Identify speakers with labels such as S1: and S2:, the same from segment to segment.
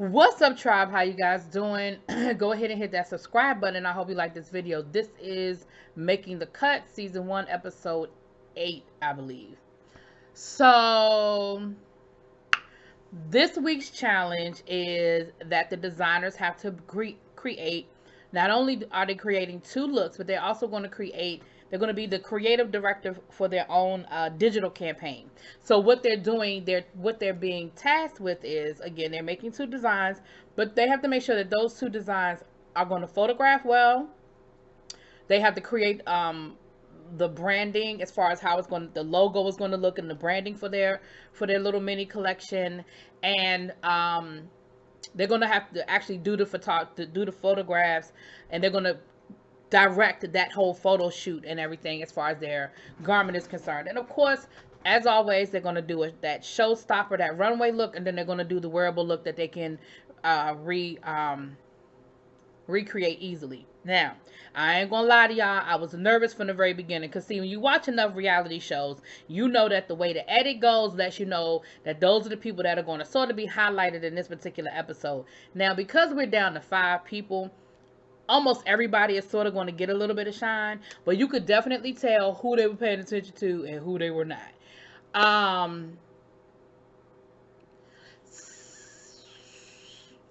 S1: What's up, tribe? How you guys doing? Go ahead and hit that subscribe button. I hope you like this video. This is Making the Cut, season 1, episode 8, I believe. So this week's challenge is that the designers have to create. Not only are they creating 2 looks, but they're also going to create. They're going to be the creative director for their own digital campaign. So what they're doing, what they're being tasked with is, again, they're making 2 designs, but they have to make sure that those 2 designs are going to photograph well. They have to create the branding as far as how the logo is going to look, and the branding for their little mini collection, and they're going to have to actually do the photographs, and they're going to direct that whole photo shoot and everything as far as their garment is concerned. And of course, as always, they're going to do that showstopper, that runway look, and then they're going to do the wearable look that they can recreate easily. Now, I ain't gonna lie to y'all, I was nervous from the very beginning, because see, when you watch enough reality shows, you know that the way the edit goes lets you know that those are the people that are going to sort of be highlighted in this particular episode. Now, because we're down to 5 people, almost everybody is sort of going to get a little bit of shine, but you could definitely tell who they were paying attention to and who they were not.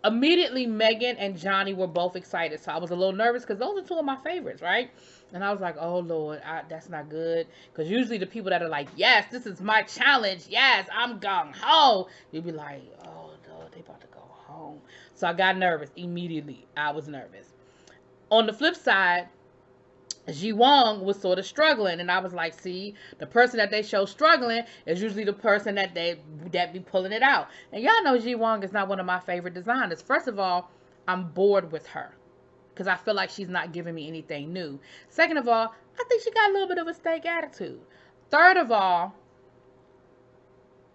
S1: Immediately, Megan and Johnny were both excited, so I was a little nervous because those are 2 of my favorites, right? And I was like, oh Lord, that's not good, because usually the people that are like, yes, this is my challenge, yes, I'm gung-ho, you'd be like, oh Lord, they about to go home. So I got nervous immediately. I was nervous. On the flip side, Ji Wong was sort of struggling, and I was like, see, the person that they show struggling is usually the person that be pulling it out. And y'all know Ji Wong is not one of my favorite designers. First of all, I'm bored with her because I feel like she's not giving me anything new. Second of all, I think she got a little bit of a steak attitude. Third of all,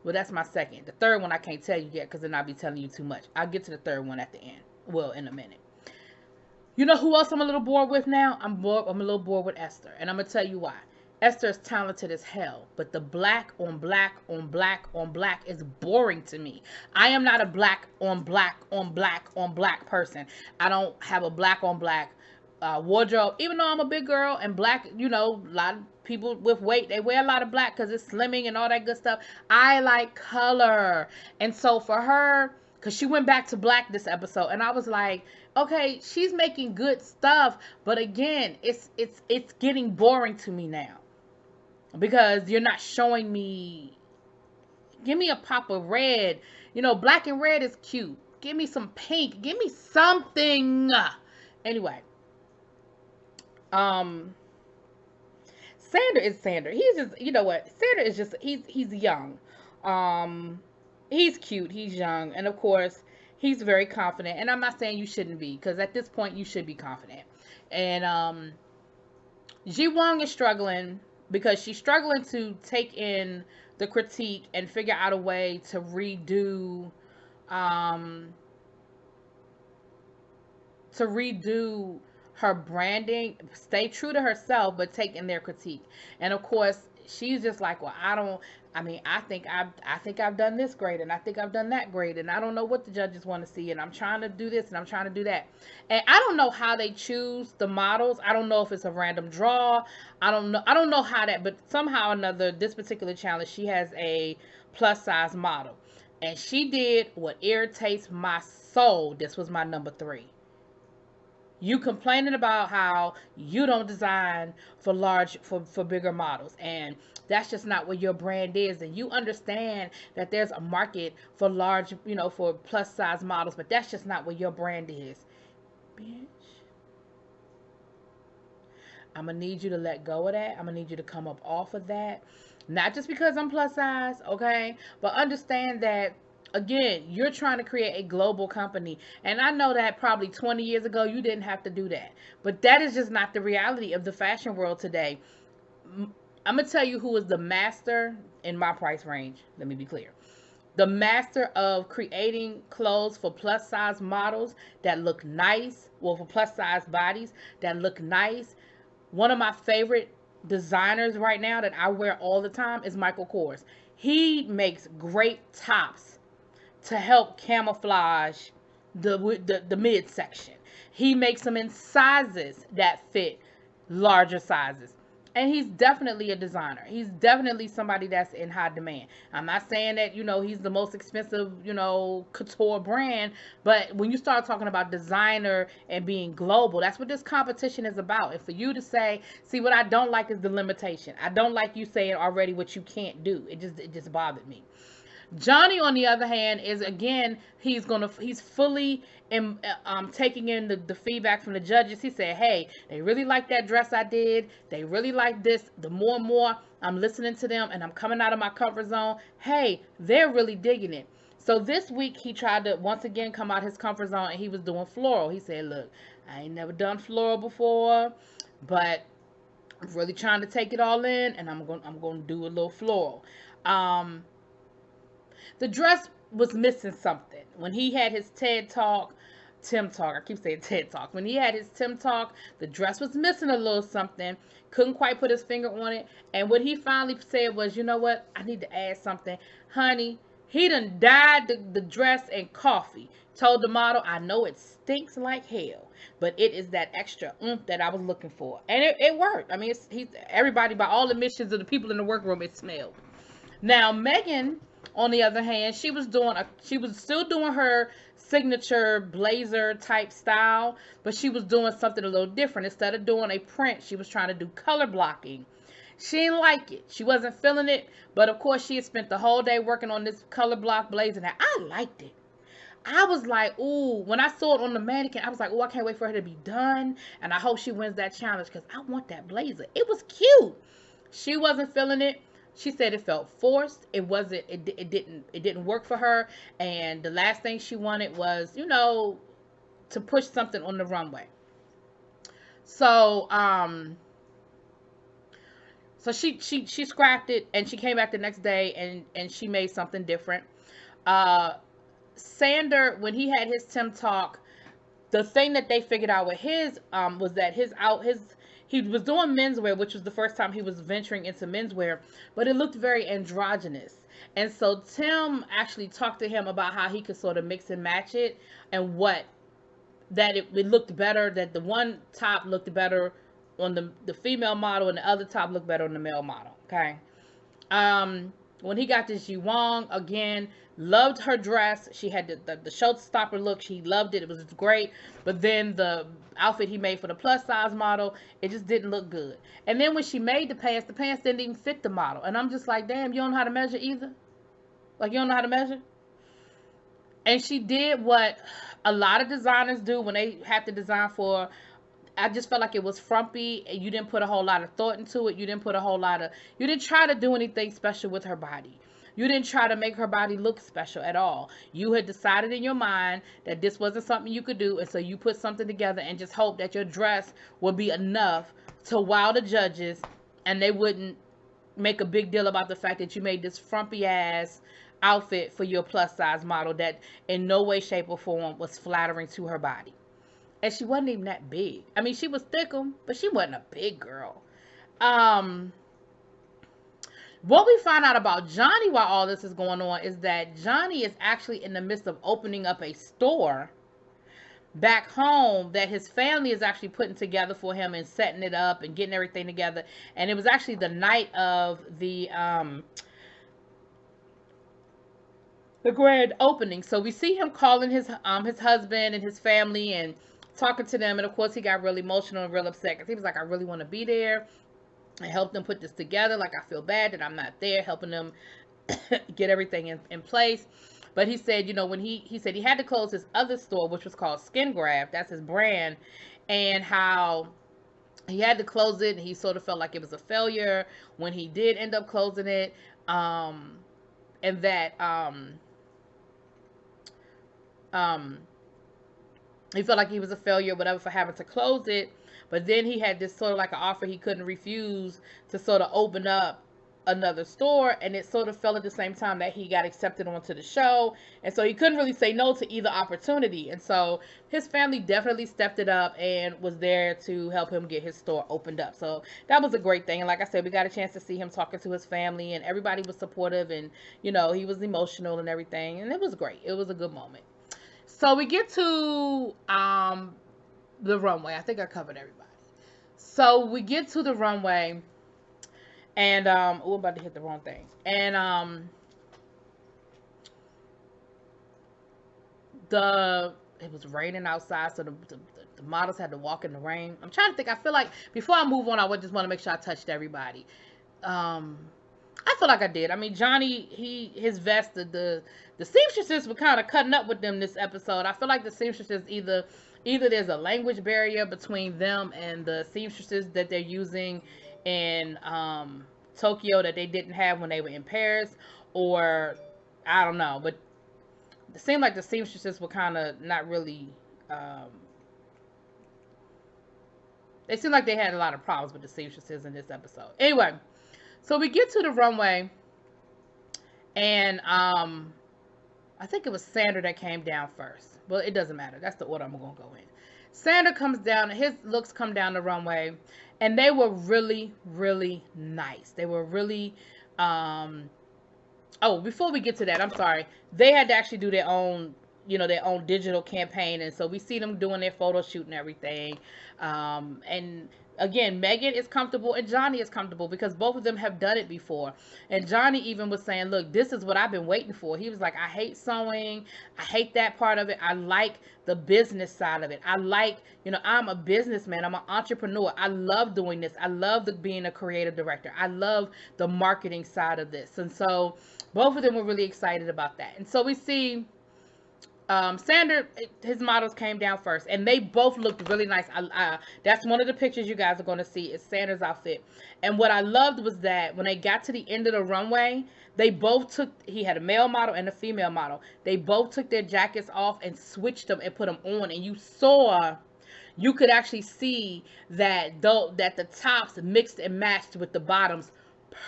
S1: well, that's my second. The third one I can't tell you yet because then I'll be telling you too much. I'll get to the third one at the end. Well, in a minute. You know who else I'm a little bored with now? I'm a little bored with Esther. And I'm going to tell you why. Esther is talented as hell. But the black on black on black on black is boring to me. I am not a black on black on black on black person. I don't have a black on black wardrobe. Even though I'm a big girl and black, you know, a lot of people with weight, they wear a lot of black because it's slimming and all that good stuff. I like color. And so for her, because she went back to black this episode, and I was like, okay, she's making good stuff, but again, it's getting boring to me now, because you're not showing me. Give me a pop of red. You know, black and red is cute. Give me some pink. Give me something. Anyway, Sander is Sander. He's just, you know what? Sander is just, he's young. He's cute, he's young, and of course, he's very confident. And I'm not saying you shouldn't be, because at this point, you should be confident. And Ji Wong is struggling because she's struggling to take in the critique and figure out a way to redo her branding, stay true to herself, but take in their critique. And of course, she's just like, well, I think I've done this great, and I think I've done that great, and I don't know what the judges want to see, and I'm trying to do this and I'm trying to do that. And I don't know how they choose the models. I don't know if it's a random draw. I don't know how that, but somehow or another, this particular challenge, she has a plus size model, and she did what irritates my soul. This was my number 3. You complaining about how you don't design for bigger models, and that's just not what your brand is. And you understand that there's a market for large, you know, for plus size models, but that's just not what your brand is. Bitch, I'm gonna need you to let go of that. I'm gonna need you to come up off of that. Not just because I'm plus size, okay? But understand that, again, you're trying to create a global company. And I know that probably 20 years ago, you didn't have to do that. But that is just not the reality of the fashion world today. I'm going to tell you who is the master in my price range. Let me be clear. The master of creating clothes for plus size models that look nice. Well, for plus size bodies that look nice. One of my favorite designers right now that I wear all the time is Michael Kors. He makes great tops to help camouflage the midsection. He makes them in sizes that fit larger sizes. And he's definitely a designer. He's definitely somebody that's in high demand. I'm not saying that, he's the most expensive, couture brand, but when you start talking about designer and being global, that's what this competition is about. And for you to say, see, what I don't like is the limitation. I don't like you saying already what you can't do. It just bothered me. Johnny, on the other hand, is again, he's fully taking in the feedback from the judges. He said, hey, they really like that dress I did. They really like this. The more and more I'm listening to them and I'm coming out of my comfort zone, hey, they're really digging it. So this week he tried to once again come out his comfort zone, and he was doing floral. He said, look, I ain't never done floral before, but I'm really trying to take it all in, and I'm going to do a little floral. The dress was missing something. When he had his Tim Talk, I keep saying TED Talk. When he had his Tim Talk, the dress was missing a little something. Couldn't quite put his finger on it. And what he finally said was, you know what? I need to add something. Honey, he done dyed the dress in coffee. Told the model, I know it stinks like hell, but it is that extra oomph that I was looking for. And it worked. I mean, everybody, by all admissions of the people in the workroom, it smelled. Now, Megan, on the other hand, she was still doing her signature blazer type style, but she was doing something a little different. Instead of doing a print, she was trying to do color blocking. She didn't like it. She wasn't feeling it, but of course she had spent the whole day working on this color block blazer. Now, I liked it. I was like, ooh, when I saw it on the mannequin, I was like, oh, I can't wait for her to be done, and I hope she wins that challenge because I want that blazer. It was cute. She wasn't feeling it. She said it felt forced. It didn't work for her. And the last thing she wanted was, to push something on the runway. So, she scrapped it, and she came back the next day and she made something different. Sander, when he had his Tim Talk, the thing that they figured out with his was that he was doing menswear, which was the first time he was venturing into menswear, but it looked very androgynous. And so Tim actually talked to him about how he could sort of mix and match it, and it looked better, that the one top looked better on the female model and the other top looked better on the male model. Okay. When he got this Ji Wong, again, loved her dress. She had the showstopper look. She loved it. It was great. But then the outfit he made for the plus size model, it just didn't look good. And then when she made the pants didn't even fit the model. And I'm just like, damn, you don't know how to measure either? Like, you don't know how to measure? And she did what a lot of designers do when they have to design for. I just felt like it was frumpy, and you didn't put a whole lot of thought into it. You didn't try to do anything special with her body. You didn't try to make her body look special at all. You had decided in your mind that this wasn't something you could do, and so you put something together and just hope that your dress would be enough to wow the judges, and they wouldn't make a big deal about the fact that you made this frumpy ass outfit for your plus size model that in no way, shape, or form was flattering to her body. And she wasn't even that big. I mean, she was thicker, but she wasn't a big girl. What we find out about Johnny while all this is going on is that Johnny is actually in the midst of opening up a store back home that his family is actually putting together for him and setting it up and getting everything together. And it was actually the night of the grand opening. So we see him calling his husband and his family and talking to them, and of course he got really emotional and real upset because he was like, I really want to be there and help them put this together. Like, I feel bad that I'm not there helping them get everything in place. But he said, when he said he had to close his other store, which was called Skin Graft, that's his brand, and how he had to close it, and he sort of felt like it was a failure when he did end up closing it, and that he felt like he was a failure, whatever, for having to close it. But then he had this sort of like an offer he couldn't refuse to sort of open up another store. And it sort of fell at the same time that he got accepted onto the show. And so he couldn't really say no to either opportunity. And so his family definitely stepped it up and was there to help him get his store opened up. So that was a great thing. And like I said, we got a chance to see him talking to his family, and everybody was supportive, and, he was emotional and everything. And it was great. It was a good moment. So we get to the runway. I think I covered everybody. So we get to the runway, and oh, I'm about to hit the wrong thing. And it was raining outside, so the models had to walk in the rain. I'm trying to think. I feel like before I move on, I would just want to make sure I touched everybody. I feel like I did. I mean, Johnny, his vest, the seamstresses were kind of cutting up with them this episode. I feel like the seamstresses either there's a language barrier between them and the seamstresses that they're using in Tokyo that they didn't have when they were in Paris, or I don't know. But it seemed like the seamstresses were kind of not really. It seemed like they had a lot of problems with the seamstresses in this episode. Anyway. So we get to the runway, and I think it was Sandra that came down first. Well, it doesn't matter. That's the order I'm going to go in. Sandra comes down, his looks come down the runway, and they were really, really nice. They were really, oh, before we get to that, I'm sorry. They had to actually do their own, their own digital campaign, and so we see them doing their photo shoot and everything. And again, Megan is comfortable and Johnny is comfortable because both of them have done it before. And Johnny even was saying, look, this is what I've been waiting for. He was like, I hate sewing. I hate that part of it. I like the business side of it. I like, I'm a businessman. I'm an entrepreneur. I love doing this. I love being a creative director. I love the marketing side of this. And so both of them were really excited about that. And so we see Sander, his models came down first, and they both looked really nice. That's one of the pictures you guys are going to see is Sander's outfit. And what I loved was that when they got to the end of the runway, they both he had a male model and a female model. They both took their jackets off and switched them and put them on, and you could actually see that the tops mixed and matched with the bottoms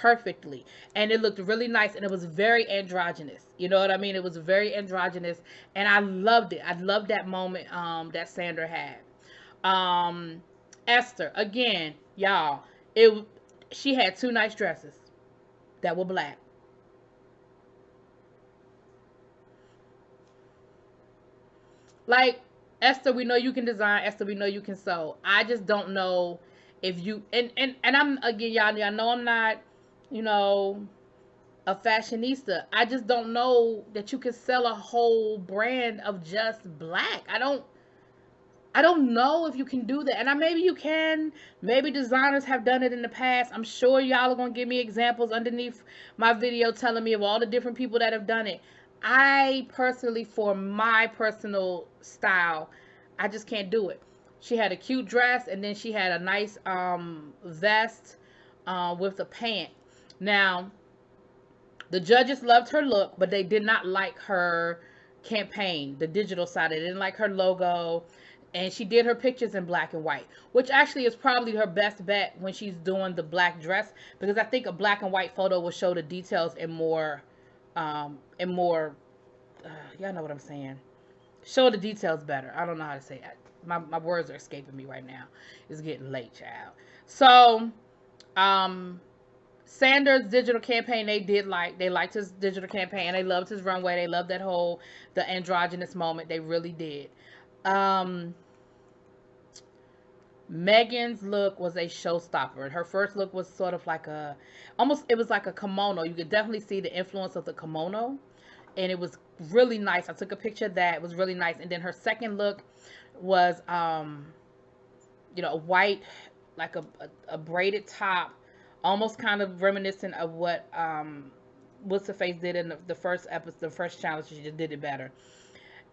S1: perfectly, and it looked really nice, and it was very androgynous. You know what I mean? It was very androgynous, and I loved it. I loved that moment that Sandra had. Esther, again, y'all, she had two nice dresses that were black. Like, Esther, we know you can design. Esther, we know you can sew. I just don't know if you and I'm, again, y'all know I'm not a fashionista. I just don't know that you can sell a whole brand of just black. I don't know if you can do that. And maybe you can. Maybe designers have done it in the past. I'm sure y'all are going to give me examples underneath my video telling me of all the different people that have done it. I personally, for my personal style, I just can't do it. She had a cute dress, and then she had a nice vest with a pant. Now, the judges loved her look, but they did not like her campaign, the digital side. They didn't like her logo, and she did her pictures in black and white, which actually is probably her best bet when she's doing the black dress, because I think a black and white photo will show the details in more, y'all know what I'm saying. Show the details better. I don't know how to say it. My words are escaping me right now. It's getting late, child. So, Sanders' digital campaign, they liked his digital campaign. They loved his runway. They loved the androgynous moment. They really did. Megan's look was a showstopper. Her first look was sort of like it was like a kimono. You could definitely see the influence of the kimono, and it was really nice. I took a picture of that. It was really nice. And then her second look was, a white, like a braided top, almost kind of reminiscent of what What's Her Face did in the first episode, the first challenge. She just did it better.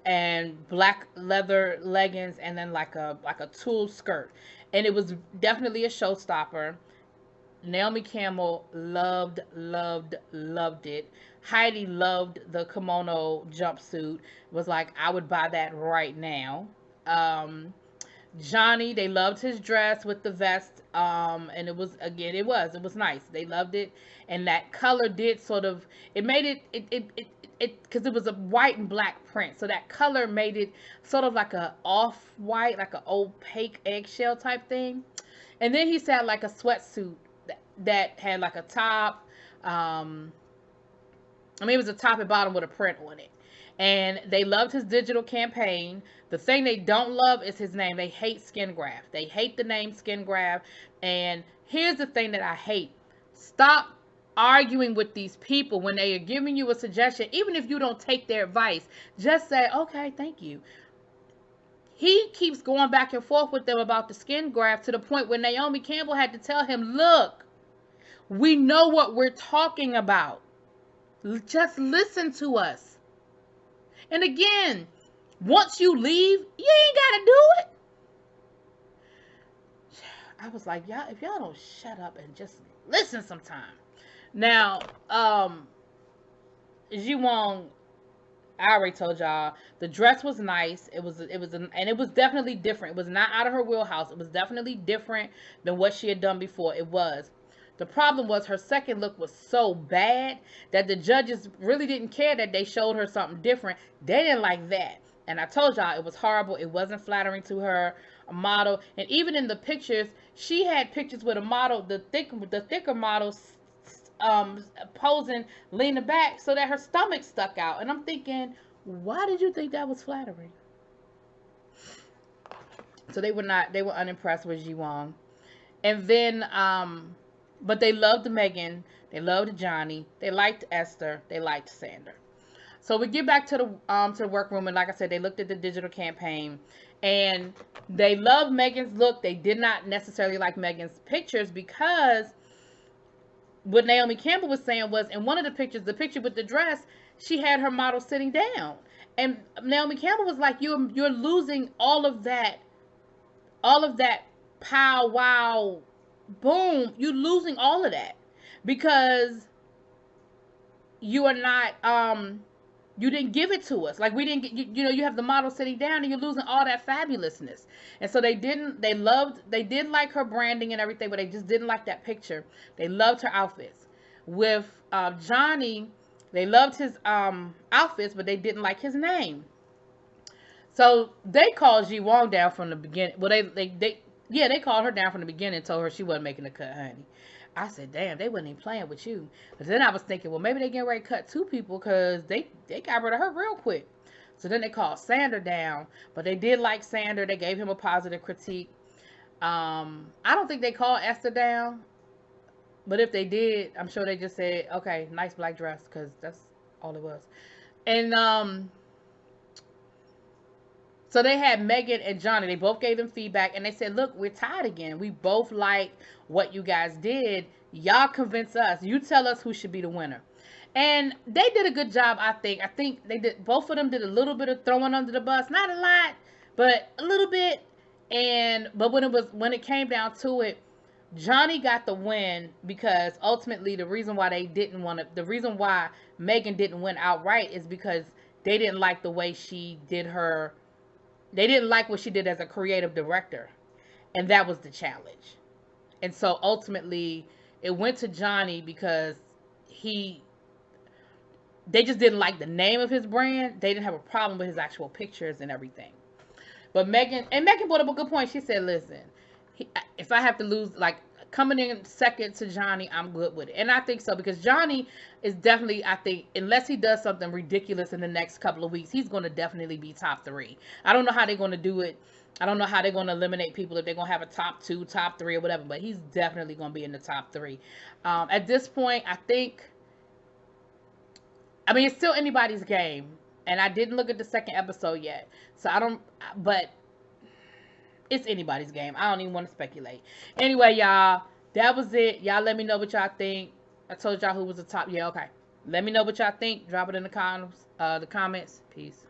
S1: And black leather leggings, and then like a tulle skirt, and it was definitely a showstopper. Naomi Campbell loved it. Heidi loved the kimono jumpsuit. Was like, I would buy that right now. Johnny, they loved his dress with the vest, and it was nice. They loved it, and that color did sort of, it made it because it was a white and black print, so that color made it sort of like a off-white, like an opaque eggshell type thing. And then he said like a sweatsuit that had like a top, and I mean, it was a top and bottom with a print on it. And they loved his digital campaign. The thing they don't love is his name. They hate Skin Graft. They hate the name Skin Graft. And here's the thing that I hate. Stop arguing with these people when they are giving you a suggestion. Even if you don't take their advice, just say, okay, thank you. He keeps going back and forth with them about the skin graft to the point where Naomi Campbell had to tell him, look, we know what we're talking about. Just listen to us. And again, once you leave, you ain't got to do it. I was like, y'all, if y'all don't shut up and just listen sometime. Now, Ji Won, I already told y'all, the dress was nice. It was definitely different. It was not out of her wheelhouse. It was definitely different than what she had done before. It was. The problem was her second look was so bad that the judges really didn't care that they showed her something different. They didn't like that. And I told y'all it was horrible. It wasn't flattering to her, a model. And even in the pictures, she had pictures with a model, the thicker model, posing, leaning back so that her stomach stuck out. And I'm thinking, why did you think that was flattering? So they were unimpressed with Ji Won. And then, but they loved Megan, they loved Johnny, they liked Esther, they liked Sander. So we get back to the workroom, and like I said, they looked at the digital campaign, and they loved Megan's look. They did not necessarily like Megan's pictures, because what Naomi Campbell was saying was, in one of the pictures, the picture with the dress, she had her model sitting down, and Naomi Campbell was like, you're losing all of that pow wow boom, you're losing all of that, because you are not you didn't give it to us. Like, we didn't get, you know, you have the model sitting down and you're losing all that fabulousness. And so they did like her branding and everything, but they just didn't like that picture. They loved her outfits. With Johnny, they loved his outfits, but they didn't like his name. So they called Ji Won down from the beginning. Well, they called her down from the beginning and told her she wasn't making the cut, honey. I said, damn, they wasn't even playing with you. But then I was thinking, well, maybe they getting ready to cut two people, because they got rid of her real quick. So then they called Sander down, but they did like Sander. They gave him a positive critique. I don't think they called Esther down, but if they did, I'm sure they just said, okay, nice black dress, because that's all it was. And so they had Megan and Johnny. They both gave them feedback, and they said, look, we're tied again. We both like what you guys did. Y'all convince us. You tell us who should be the winner. And they did a good job, I think. I think they did. Both of them did a little bit of throwing under the bus. Not a lot, but a little bit. But when it came down to it, Johnny got the win, because ultimately the reason why Megan didn't win outright is because they didn't like the way she did her. They didn't like what she did as a creative director, and that was the challenge. And so ultimately it went to Johnny, because they just didn't like the name of his brand. They didn't have a problem with his actual pictures and everything. But Megan brought up a good point. She said, listen, if I have to lose, like, coming in second to Johnny, I'm good with it. And I think so, because Johnny is definitely, I think, unless he does something ridiculous in the next couple of weeks, he's going to definitely be top 3. I don't know how they're going to do it. I don't know how they're going to eliminate people, if they're going to have a top 2, top 3, or whatever, but he's definitely going to be in the top 3. At this point, I think, I mean, it's still anybody's game, and I didn't look at the second episode yet, so but it's anybody's game. I don't even want to speculate. Anyway, y'all, that was it. Y'all let me know what y'all think. I told y'all who was the top. Yeah, okay. Let me know what y'all think. Drop it in the comments. Peace.